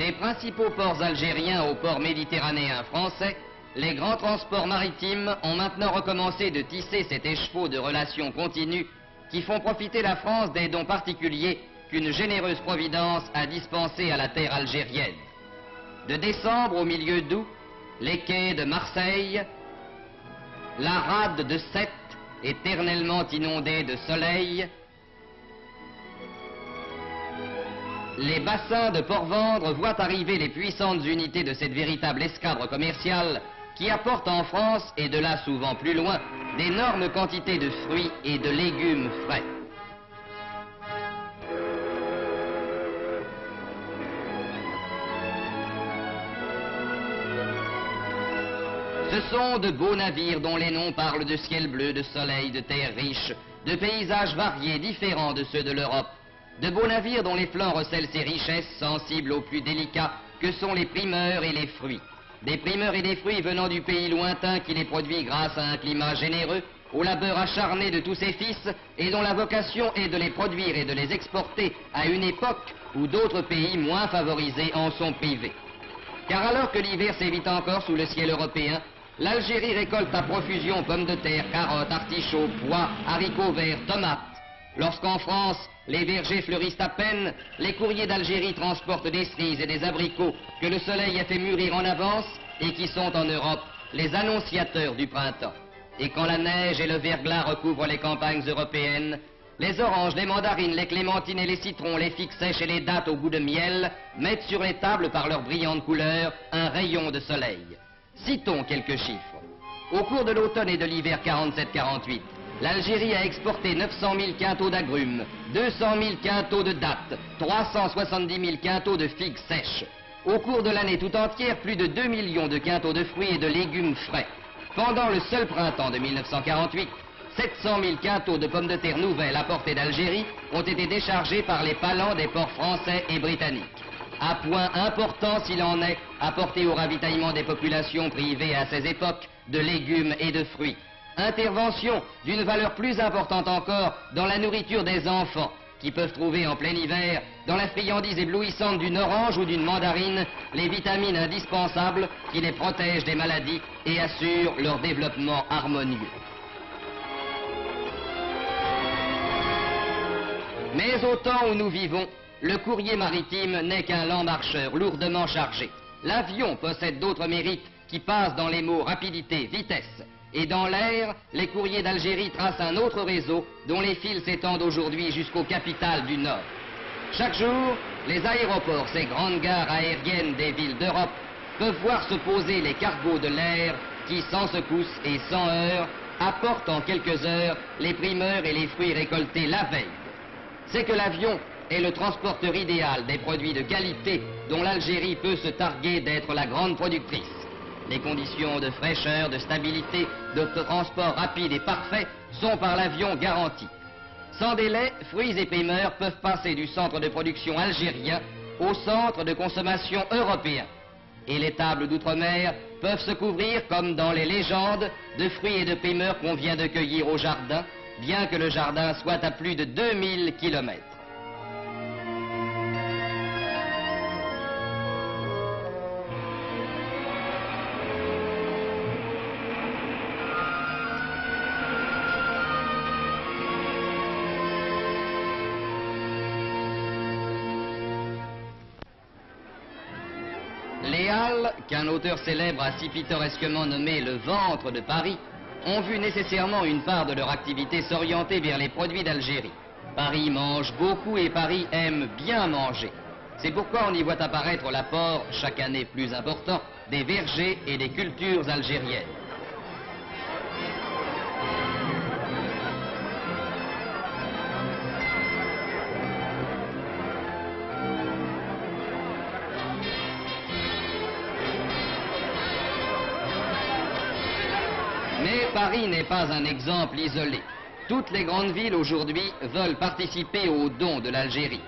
Des principaux ports algériens aux ports méditerranéens français, les grands transports maritimes ont maintenant recommencé de tisser cet écheveau de relations continues qui font profiter la France des dons particuliers qu'une généreuse providence a dispensés à la terre algérienne. De décembre au milieu d'août, les quais de Marseille, la rade de Sète, éternellement inondée de soleil, les bassins de Port-Vendre voient arriver les puissantes unités de cette véritable escadre commerciale qui apporte en France, et de là souvent plus loin, d'énormes quantités de fruits et de légumes frais. Ce sont de beaux navires dont les noms parlent de ciel bleu, de soleil, de terre riche, de paysages variés, différents de ceux de l'Europe. De beaux navires dont les flancs recèlent ces richesses sensibles aux plus délicats que sont les primeurs et les fruits. Des primeurs et des fruits venant du pays lointain qui les produit grâce à un climat généreux, au labeur acharné de tous ses fils et dont la vocation est de les produire et de les exporter à une époque où d'autres pays moins favorisés en sont privés. Car alors que l'hiver sévit encore sous le ciel européen, l'Algérie récolte à profusion pommes de terre, carottes, artichauts, pois, haricots verts, tomates. Lorsqu'en France, les vergers fleurissent à peine, les courriers d'Algérie transportent des cerises et des abricots que le soleil a fait mûrir en avance et qui sont en Europe les annonciateurs du printemps. Et quand la neige et le verglas recouvrent les campagnes européennes, les oranges, les mandarines, les clémentines et les citrons, les figues sèches et les dattes au goût de miel mettent sur les tables par leurs brillantes couleurs un rayon de soleil. Citons quelques chiffres. Au cours de l'automne et de l'hiver 47-48, l'Algérie a exporté 900 000 quintaux d'agrumes, 200 000 quintaux de dattes, 370 000 quintaux de figues sèches. Au cours de l'année tout entière, plus de 2 millions de quintaux de fruits et de légumes frais. Pendant le seul printemps de 1948, 700 000 quintaux de pommes de terre nouvelles apportées d'Algérie ont été déchargés par les palans des ports français et britanniques. À point important s'il en est, apporté au ravitaillement des populations privées à ces époques de légumes et de fruits. Intervention d'une valeur plus importante encore dans la nourriture des enfants, qui peuvent trouver en plein hiver, dans la friandise éblouissante d'une orange ou d'une mandarine, les vitamines indispensables qui les protègent des maladies et assurent leur développement harmonieux. Mais au temps où nous vivons, le courrier maritime n'est qu'un lent marcheur lourdement chargé. L'avion possède d'autres mérites qui passent dans les mots rapidité, vitesse. Et dans l'air, les courriers d'Algérie tracent un autre réseau dont les fils s'étendent aujourd'hui jusqu'aux capitales du Nord. Chaque jour, les aéroports, ces grandes gares aériennes des villes d'Europe, peuvent voir se poser les cargos de l'air qui, sans secousse et sans heurts, apportent en quelques heures les primeurs et les fruits récoltés la veille. C'est que l'avion est le transporteur idéal des produits de qualité dont l'Algérie peut se targuer d'être la grande productrice. Les conditions de fraîcheur, de stabilité, de transport rapide et parfait sont par l'avion garanties. Sans délai, fruits et primeurs peuvent passer du centre de production algérien au centre de consommation européen. Et les tables d'outre-mer peuvent se couvrir, comme dans les légendes, de fruits et de primeurs qu'on vient de cueillir au jardin, bien que le jardin soit à plus de 2000 kilomètres. Les Halles, qu'un auteur célèbre a si pittoresquement nommé le ventre de Paris, ont vu nécessairement une part de leur activité s'orienter vers les produits d'Algérie. Paris mange beaucoup et Paris aime bien manger. C'est pourquoi on y voit apparaître l'apport, chaque année plus important, des vergers et des cultures algériennes. Mais Paris n'est pas un exemple isolé. Toutes les grandes villes aujourd'hui veulent participer aux dons de l'Algérie.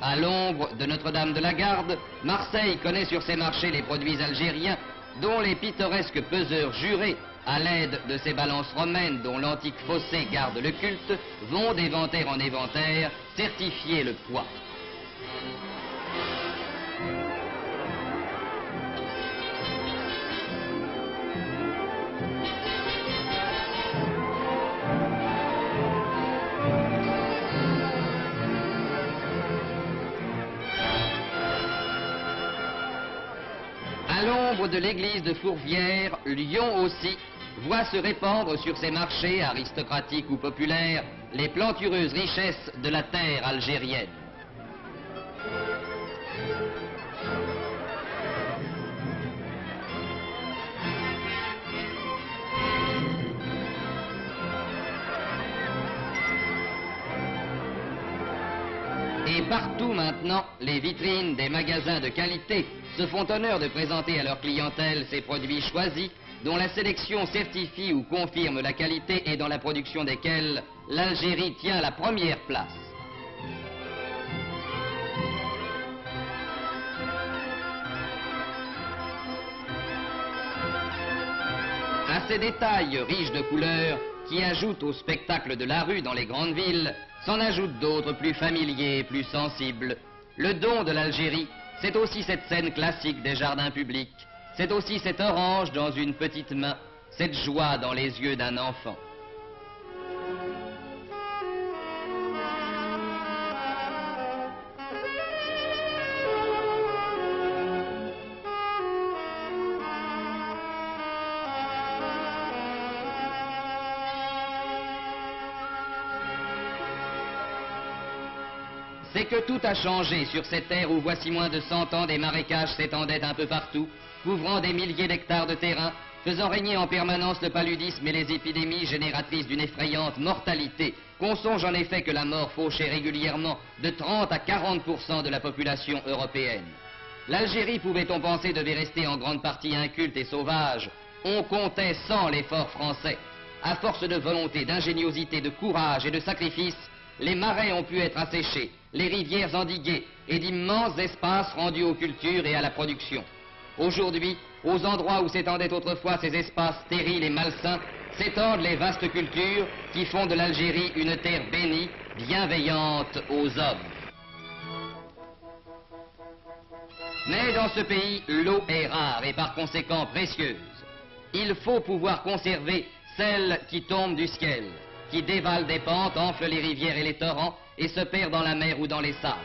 À l'ombre de Notre-Dame de la Garde, Marseille connaît sur ses marchés les produits algériens dont les pittoresques peseurs jurés, à l'aide de ces balances romaines dont l'antique fossé garde le culte, vont d'éventaire en éventaire certifier le poids. À l'ombre de l'église de Fourvière, Lyon aussi voit se répandre sur ses marchés aristocratiques ou populaires les plantureuses richesses de la terre algérienne. Et partout maintenant, les vitrines des magasins de qualité se font honneur de présenter à leur clientèle ces produits choisis dont la sélection certifie ou confirme la qualité et dans la production desquels l'Algérie tient la première place. À ces détails riches de couleurs qui ajoutent au spectacle de la rue dans les grandes villes, s'en ajoutent d'autres plus familiers et plus sensibles. Le don de l'Algérie, c'est aussi cette scène classique des jardins publics, c'est aussi cette orange dans une petite main, cette joie dans les yeux d'un enfant. C'est que tout a changé sur cette terre où voici moins de 100 ans des marécages s'étendaient un peu partout, couvrant des milliers d'hectares de terrain, faisant régner en permanence le paludisme et les épidémies génératrices d'une effrayante mortalité, qu'on songe en effet que la mort fauchait régulièrement de 30 à 40% de la population européenne. L'Algérie, pouvait-on penser, devait rester en grande partie inculte et sauvage. On comptait sans l'effort français. À force de volonté, d'ingéniosité, de courage et de sacrifice, les marais ont pu être asséchés, les rivières endiguées et d'immenses espaces rendus aux cultures et à la production. Aujourd'hui, aux endroits où s'étendaient autrefois ces espaces stériles et malsains, s'étendent les vastes cultures qui font de l'Algérie une terre bénie, bienveillante aux hommes. Mais dans ce pays, l'eau est rare et par conséquent précieuse. Il faut pouvoir conserver celle qui tombe du ciel, qui dévale des pentes, enfle les rivières et les torrents et se perd dans la mer ou dans les sables.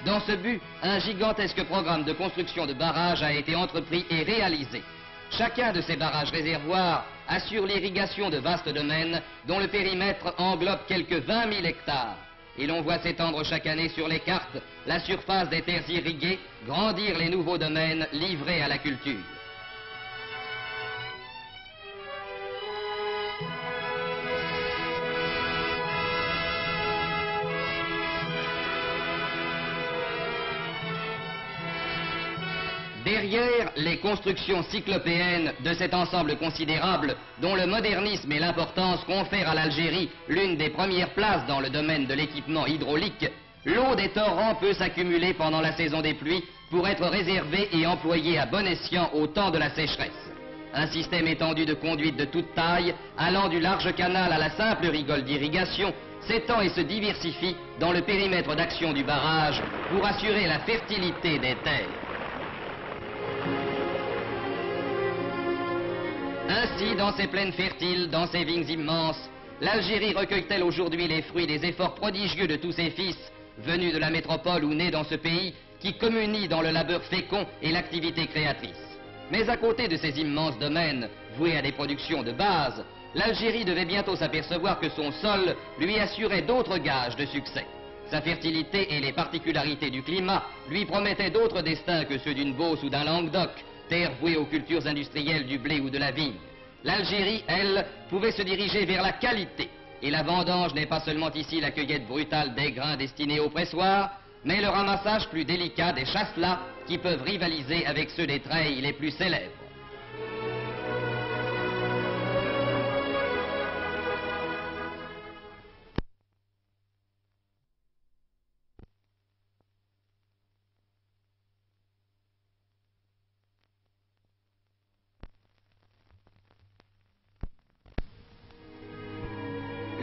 Dans ce but, un gigantesque programme de construction de barrages a été entrepris et réalisé. Chacun de ces barrages réservoirs assure l'irrigation de vastes domaines dont le périmètre englobe quelques 20 000 hectares. Et l'on voit s'étendre chaque année sur les cartes la surface des terres irriguées, grandir les nouveaux domaines livrés à la culture. Derrière les constructions cyclopéennes de cet ensemble considérable, dont le modernisme et l'importance confèrent à l'Algérie l'une des premières places dans le domaine de l'équipement hydraulique, l'eau des torrents peut s'accumuler pendant la saison des pluies pour être réservée et employée à bon escient au temps de la sécheresse. Un système étendu de conduites de toute taille, allant du large canal à la simple rigole d'irrigation, s'étend et se diversifie dans le périmètre d'action du barrage pour assurer la fertilité des terres. Ainsi, dans ces plaines fertiles, dans ces vignes immenses, l'Algérie recueille-t-elle aujourd'hui les fruits des efforts prodigieux de tous ses fils, venus de la métropole ou nés dans ce pays, qui communient dans le labeur fécond et l'activité créatrice. Mais à côté de ces immenses domaines, voués à des productions de base, l'Algérie devait bientôt s'apercevoir que son sol lui assurait d'autres gages de succès. Sa fertilité et les particularités du climat lui promettaient d'autres destins que ceux d'une Beauce ou d'un Languedoc, terre vouée aux cultures industrielles du blé ou de la vigne. L'Algérie, elle, pouvait se diriger vers la qualité. Et la vendange n'est pas seulement ici la cueillette brutale des grains destinés au pressoir, mais le ramassage plus délicat des chasselas qui peuvent rivaliser avec ceux des treilles les plus célèbres.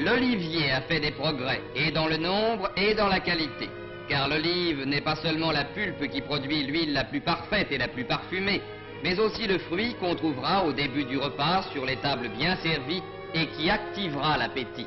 L'olivier a fait des progrès, et dans le nombre et dans la qualité. Car l'olive n'est pas seulement la pulpe qui produit l'huile la plus parfaite et la plus parfumée, mais aussi le fruit qu'on trouvera au début du repas sur les tables bien servies et qui activera l'appétit.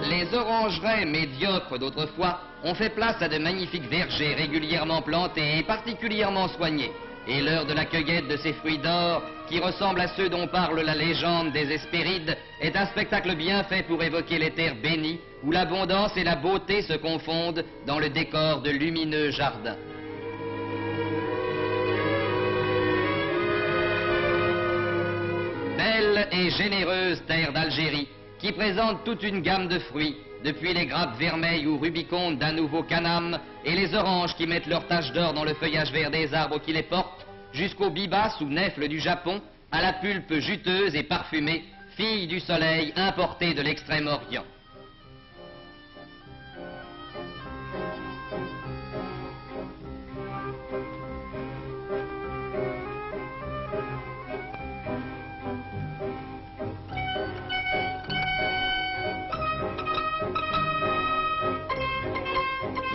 Les orangeraies médiocres d'autrefois ont fait place à de magnifiques vergers régulièrement plantés et particulièrement soignés. Et l'heure de la cueillette de ces fruits d'or, qui ressemblent à ceux dont parle la légende des Hespérides, est un spectacle bien fait pour évoquer les terres bénies, où l'abondance et la beauté se confondent dans le décor de lumineux jardins. Belle et généreuse terre d'Algérie, qui présente toute une gamme de fruits, depuis les grappes vermeilles ou rubicondes d'un nouveau canam et les oranges qui mettent leur tache d'or dans le feuillage vert des arbres qui les portent, jusqu'aux bibas ou nèfles du Japon, à la pulpe juteuse et parfumée, fille du soleil importée de l'Extrême-Orient.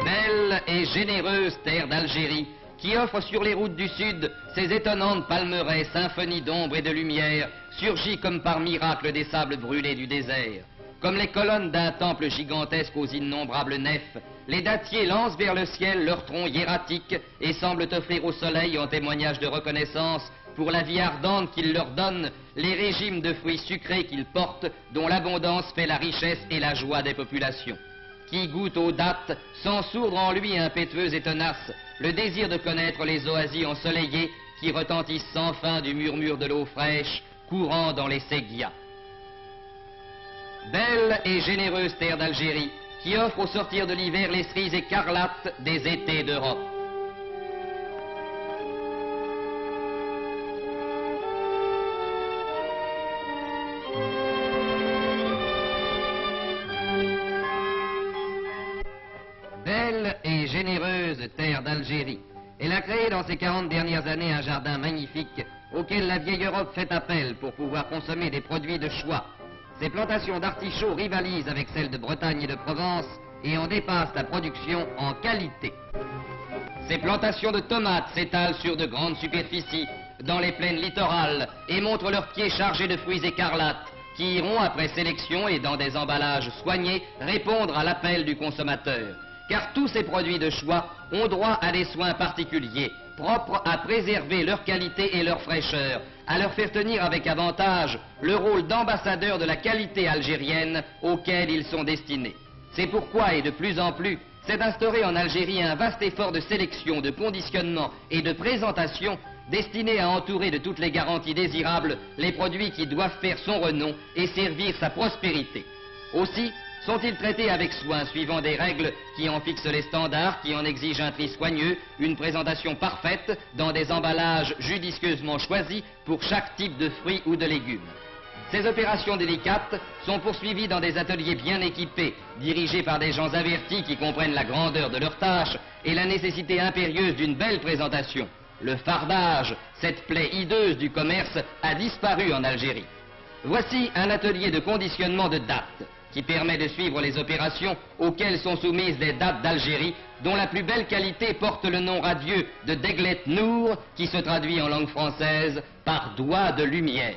Belle et généreuse terre d'Algérie, qui offre sur les routes du sud ces étonnantes palmeraies, symphonies d'ombre et de lumière, surgies comme par miracle des sables brûlés du désert. Comme les colonnes d'un temple gigantesque aux innombrables nefs, les dattiers lancent vers le ciel leurs troncs hiératiques et semblent offrir au soleil en témoignage de reconnaissance pour la vie ardente qu'il leur donne, les régimes de fruits sucrés qu'ils portent, dont l'abondance fait la richesse et la joie des populations. Qui goûte aux dattes, sans sourdre en lui impétueux et tenace, le désir de connaître les oasis ensoleillées qui retentissent sans fin du murmure de l'eau fraîche courant dans les séguias. Belle et généreuse terre d'Algérie, qui offre au sortir de l'hiver les cerises écarlates des étés d'Europe. Belle et généreuse terre d'Algérie. Elle a créé dans ces 40 dernières années un jardin magnifique auquel la vieille Europe fait appel pour pouvoir consommer des produits de choix. Ces plantations d'artichauts rivalisent avec celles de Bretagne et de Provence et en dépassent la production en qualité. Ces plantations de tomates s'étalent sur de grandes superficies dans les plaines littorales et montrent leurs pieds chargés de fruits écarlates qui iront, après sélection et dans des emballages soignés, répondre à l'appel du consommateur. Car tous ces produits de choix ont droit à des soins particuliers, propres à préserver leur qualité et leur fraîcheur, à leur faire tenir avec avantage le rôle d'ambassadeur de la qualité algérienne auquel ils sont destinés. C'est pourquoi, et de plus en plus, s'est instauré en Algérie un vaste effort de sélection, de conditionnement et de présentation destiné à entourer de toutes les garanties désirables les produits qui doivent faire son renom et servir sa prospérité. Aussi, sont-ils traités avec soin, suivant des règles qui en fixent les standards, qui en exigent un tri soigneux, une présentation parfaite, dans des emballages judicieusement choisis pour chaque type de fruits ou de légumes. Ces opérations délicates sont poursuivies dans des ateliers bien équipés, dirigés par des gens avertis qui comprennent la grandeur de leur tâche et la nécessité impérieuse d'une belle présentation. Le fardage, cette plaie hideuse du commerce, a disparu en Algérie. Voici un atelier de conditionnement de dattes, qui permet de suivre les opérations auxquelles sont soumises les dattes d'Algérie, dont la plus belle qualité porte le nom radieux de Deglet Nour, qui se traduit en langue française par doigt de lumière.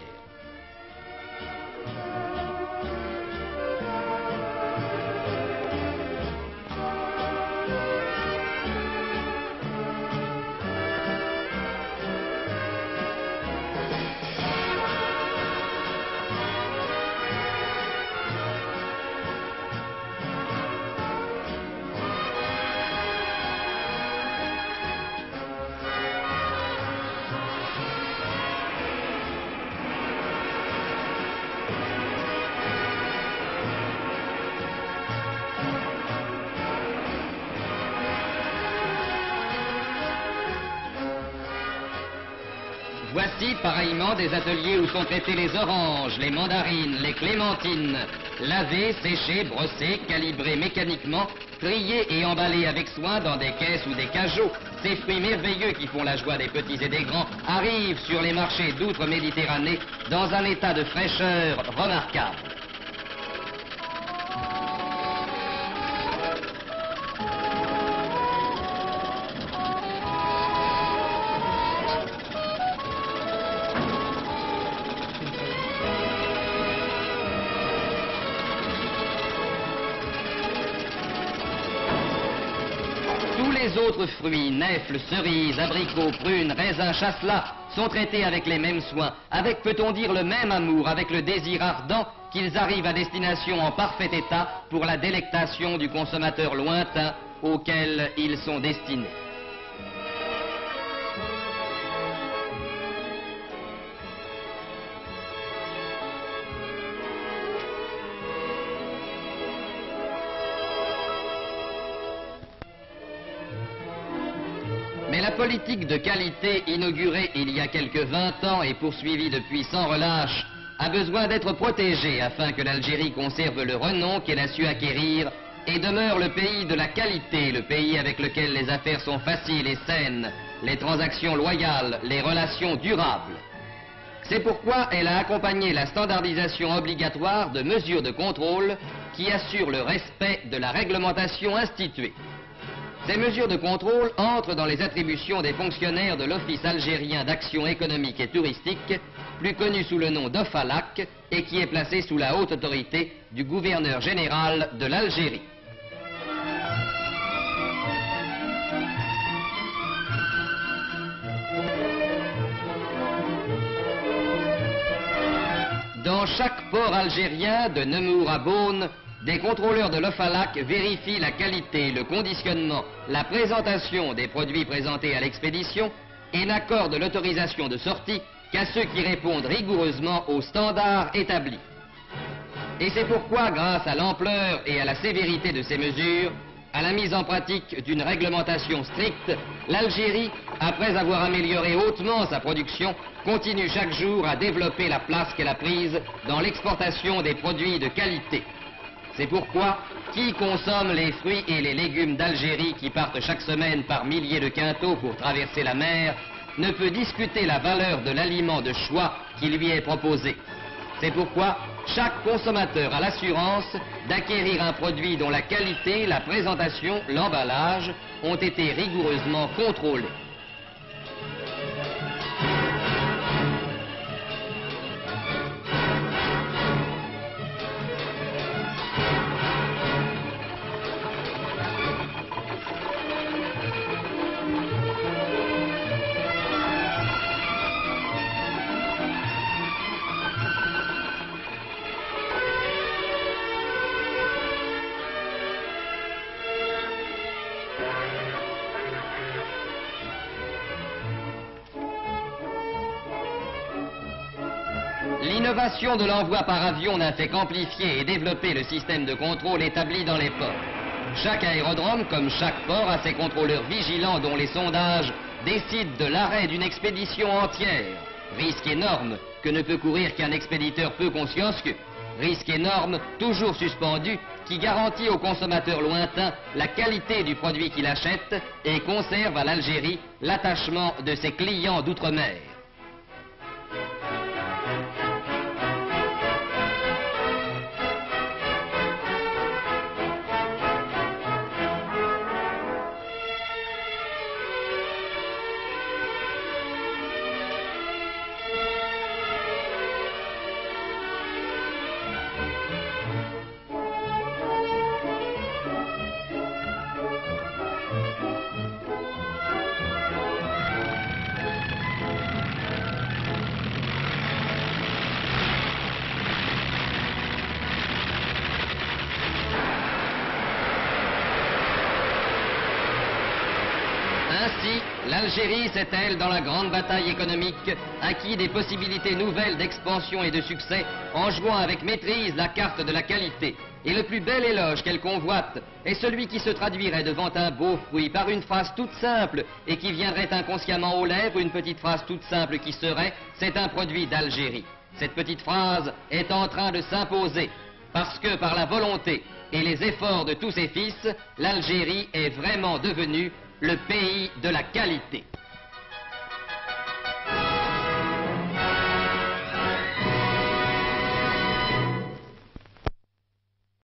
Voici pareillement des ateliers où sont traitées les oranges, les mandarines, les clémentines, lavées, séchées, brossées, calibrées mécaniquement, triées et emballées avec soin dans des caisses ou des cajots. Ces fruits merveilleux qui font la joie des petits et des grands arrivent sur les marchés d'outre-Méditerranée dans un état de fraîcheur remarquable. les autres fruits, nèfles, cerises, abricots, prunes, raisins, chasselas, sont traités avec les mêmes soins, avec, peut-on dire, le même amour, avec le désir ardent, qu'ils arrivent à destination en parfait état pour la délectation du consommateur lointain auquel ils sont destinés. Mais la politique de qualité inaugurée il y a quelques 20 ans et poursuivie depuis sans relâche a besoin d'être protégée afin que l'Algérie conserve le renom qu'elle a su acquérir et demeure le pays de la qualité, le pays avec lequel les affaires sont faciles et saines, les transactions loyales, les relations durables. C'est pourquoi elle a accompagné la standardisation obligatoire de mesures de contrôle qui assurent le respect de la réglementation instituée. Ces mesures de contrôle entrent dans les attributions des fonctionnaires de l'Office algérien d'action économique et touristique, plus connu sous le nom d'OFALAC, et qui est placé sous la haute autorité du gouverneur général de l'Algérie. Dans chaque port algérien, de Nemours à Beaune, des contrôleurs de l'OFALAC vérifient la qualité, le conditionnement, la présentation des produits présentés à l'expédition et n'accordent l'autorisation de sortie qu'à ceux qui répondent rigoureusement aux standards établis. Et c'est pourquoi, grâce à l'ampleur et à la sévérité de ces mesures, à la mise en pratique d'une réglementation stricte, l'Algérie, après avoir amélioré hautement sa production, continue chaque jour à développer la place qu'elle a prise dans l'exportation des produits de qualité. C'est pourquoi, qui consomme les fruits et les légumes d'Algérie qui partent chaque semaine par milliers de quintaux pour traverser la mer, ne peut discuter la valeur de l'aliment de choix qui lui est proposé. C'est pourquoi chaque consommateur a l'assurance d'acquérir un produit dont la qualité, la présentation, l'emballage ont été rigoureusement contrôlés. L'innovation de l'envoi par avion n'a fait qu'amplifier et développer le système de contrôle établi dans les ports. Chaque aérodrome, comme chaque port, a ses contrôleurs vigilants dont les sondages décident de l'arrêt d'une expédition entière. Risque énorme que ne peut courir qu'un expéditeur peu consciencieux. Risque énorme, toujours suspendu, qui garantit au consommateur lointain la qualité du produit qu'il achète et conserve à l'Algérie l'attachement de ses clients d'outre-mer. Ainsi, l'Algérie s'est, elle, dans la grande bataille économique, acquis des possibilités nouvelles d'expansion et de succès en jouant avec maîtrise la carte de la qualité. Et le plus bel éloge qu'elle convoite est celui qui se traduirait devant un beau fruit par une phrase toute simple et qui viendrait inconsciemment aux lèvres, une petite phrase toute simple qui serait « c'est un produit d'Algérie ». Cette petite phrase est en train de s'imposer parce que par la volonté et les efforts de tous ses fils, l'Algérie est vraiment devenue le pays de la qualité.